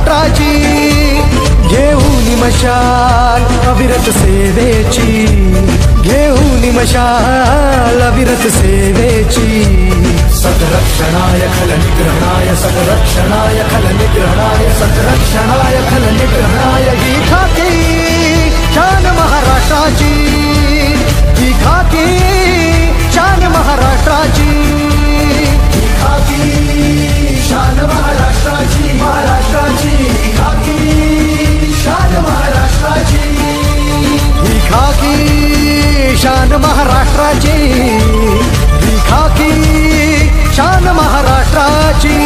महाराष्ट्राची, घेऊन मशाल अविरत सेवेची, घेऊन मशाल अविरत सेवेची। सतरक्षणाय खलनिग्रहणाय, सतरक्षणाय खलनिग्रहणाय, सतरक्षणाय खलनिग्रहणाय। ही खाकी शान महाराष्ट्राची, ही खाकी शान महाराष्ट्राची, ही खाकी शान महाराष्ट्राची, महाराष्ट्राची खाकी शान महाराष्ट्राची, ही खाकी शान महाराष्ट्राची, ही खाकी शान महाराष्ट्राची।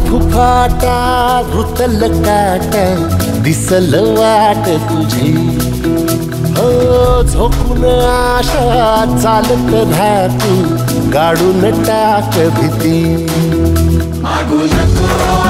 फुफाटा रुतल काट दिसल वाट तुझी, हो झोपून आशा चालत राहती, गाडून टाक भीती। मागू नको